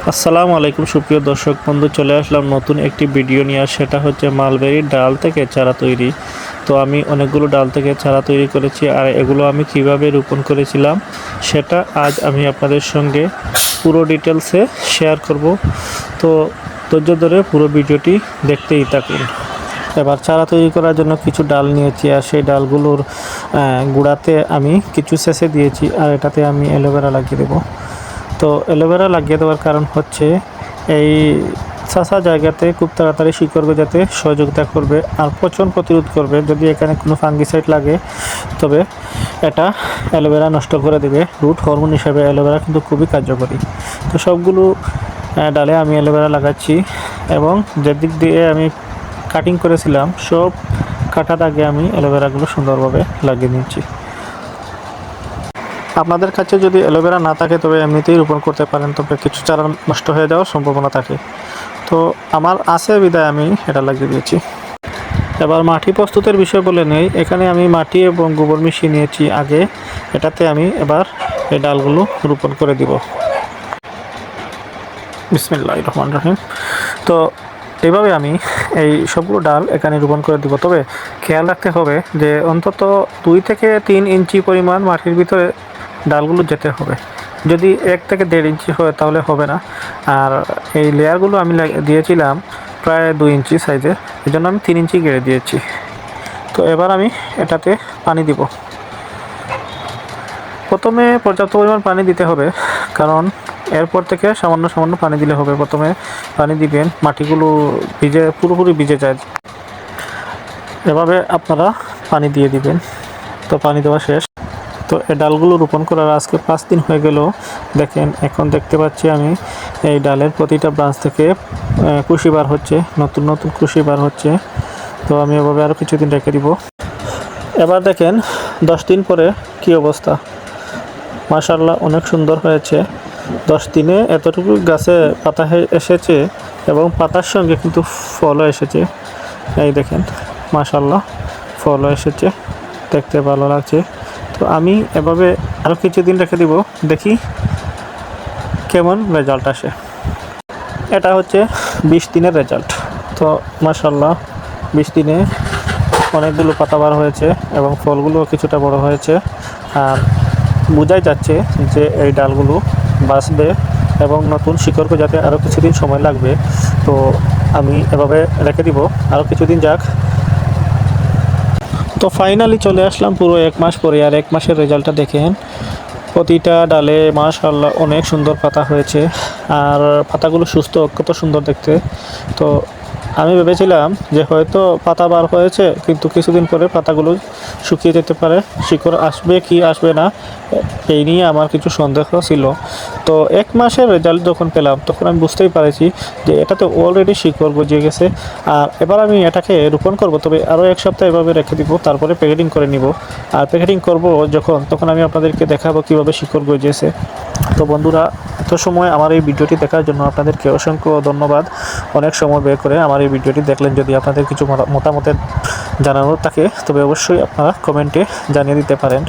আসসালামু আলাইকুম সুপ্রিয় দর্শক বন্ধু, চলে আসলাম নতুন একটি ভিডিও নিয়ে। আর সেটা হচ্ছে মালবেরির ডাল থেকে চারা তৈরি। তো আমি অনেকগুলো ডাল থেকে চারা তৈরি করেছি, আর এগুলো আমি কিভাবে রোপণ করেছিলাম সেটা আজ আমি আপনাদের সঙ্গে পুরো ডিটেলসে শেয়ার করব। তো ধৈর্য ধরে পুরো ভিডিওটি দেখতেই থাকুন। এবার চারা তৈরি করার জন্য কিছু ডাল নিয়েছি, আর সেই ডালগুলোর গুঁড়াতে আমি কিছু সেচে দিয়েছি, আর এটাতে আমি অ্যালোভেরা লাগিয়ে দেবো। তো অ্যালোভেরা লাগিয়ে দেওয়ার কারণ হচ্ছে এই চাষা জায়গাতে খুব তাড়াতাড়ি শিকড় গজাতে সহযোগিতা করবে আর পচন প্রতিরোধ করবে। যদি এখানে কোনো ফাঙ্গিসাইড লাগে তবে এটা অ্যালোভেরা নষ্ট করে দেবে। রুট হরমোন হিসাবে অ্যালোভেরা কিন্তু খুবই কার্যকরী। তো সবগুলো ডালে আমি অ্যালোভেরা লাগাচ্ছি, এবং যেদিক দিয়ে আমি কাটিং করেছিলাম সব কাটার আগে আমি অ্যালোভেরাগুলো সুন্দরভাবে লাগিয়ে নিচ্ছি। আপনাদের কাছে যদি অ্যালোভেরা না থাকে তবে এমনিতেই রোপণ করতে পারেন, তবে কিছু চারা নষ্ট হয়ে যাওয়ার সম্ভাবনা থাকে। তো আমার আছে বিদায় আমি এটা লাগিয়ে দিয়েছি। এবার মাটি প্রস্তুতের বিষয় বলে নেই। এখানে আমি মাটি এবং গোবর মিশিয়ে নিয়েছি আগে। এটাতে আমি এবার এই ডালগুলো রোপণ করে দিব। বিসমিল্লাহির রহমানির রহিম। তো এইভাবে আমি এই সবগুলো ডাল এখানে রোপণ করে দিব। তবে খেয়াল রাখতে হবে যে অন্তত 2 থেকে 3 ইঞ্চি পরিমাণ মাটির ভিতরে ডালগুলো যেতে হবে। যদি 1 থেকে 1.5 ইঞ্চি হয় তাহলে হবে না। আর এই লেয়ারগুলো আমি দিয়েছিলাম প্রায় 2 ইঞ্চি সাইজের, এই জন্য আমি 3 ইঞ্চি গেড়ে দিয়েছি। তো এবার আমি এটাতে পানি দিব। প্রথমে পর্যাপ্ত পরিমাণ পানি দিতে হবে, কারণ এরপর থেকে সামান্য সামান্য পানি দিলে হবে। প্রথমে পানি দিবেন, মাটিগুলো পুরোপুরি ভিজে যায়। এভাবে আপনারা পানি দিয়ে দিবেন। তো পানি দেওয়া শেষ। তো এই ডালগুলো রোপণ করার আজকে 5 দিন হয়ে গেল। দেখেন এখন দেখতে পাচ্ছি আমি এই ডালের প্রতিটা ব্রাঞ্চ থেকে কুশি বার হচ্ছে, নতুন নতুন কুশি বার হচ্ছে। তো আমি এভাবে আরও কিছুদিন রেখে দিব। এবার দেখেন 10 দিন পরে কি অবস্থা। মাশাআল্লাহ অনেক সুন্দর হয়েছে। 10 দিনে এতটুকু গাছে পাতা এসেছে, এবং পাতার সঙ্গে কিন্তু ফলও এসেছে। এই দেখেন মাশাআল্লাহ ফলও এসেছে, দেখতে ভালো লাগছে। তো আমি এভাবে আরও কিছুদিন রেখে দিব, দেখি কেমন রেজাল্ট আসে। এটা হচ্ছে 20 দিনের রেজাল্ট। তো মাশাআল্লাহ 20 দিনে অনেকগুলো পাতা বার হয়েছে, এবং ফলগুলো কিছুটা বড় হয়েছে। আর বোঝাই যাচ্ছে যে এই ডালগুলো বাঁচবে, এবং নতুন শিকড় গজাতে আরও কিছুদিন সময় লাগবে। তো আমি এভাবে রেখে দিব আরও কিছুদিন যাক। তো ফাইনালি চলে আসলাম পুরো 1 মাস পরে, আর 1 মাসের রেজাল্টটা দেখেন। প্রতিটা ডালে মাশাআল্লাহ অনেক সুন্দর পাতা হয়েছে, আর পাতাগুলো সুস্থ, কত সুন্দর দেখতে। তো আমি ভেবেছিলাম যে হয়তো পাতা বার হয়েছে, কিন্তু কিছুদিন পরে পাতাগুলো শুকিয়ে যেতে পারে, শিকড় আসবে কি আসবে না এই নিয়ে আমার কিছু সন্দেহ ছিল। তো 1 মাসের রেজাল্ট যখন পেলাম তখন আমি বুঝতেই পারছি যে এটাতে অলরেডি শিকড় গজিয়ে গেছে। আর এবার আমি এটাকে রোপণ করব, তবে আরও 1 সপ্তাহ এভাবে রেখে দিব, তারপরে প্যাকেটিং করে নিব। আর প্যাকেটিং করব তখন আমি আপনাদেরকে দেখাবো কীভাবে শিকড় গজিয়েছে। তো বন্ধুরা, এত সময় আমার এই ভিডিওটি দেখার জন্য আপনাদেরকে অসংখ্য ধন্যবাদ। অনেক সময় বের করে আমার এই ভিডিওটি দেখলেন। যদি আপনাদের কিছু মতামতের জানানোর থাকে তবে অবশ্যই আপনারা কমেন্টে জানিয়ে দিতে পারেন।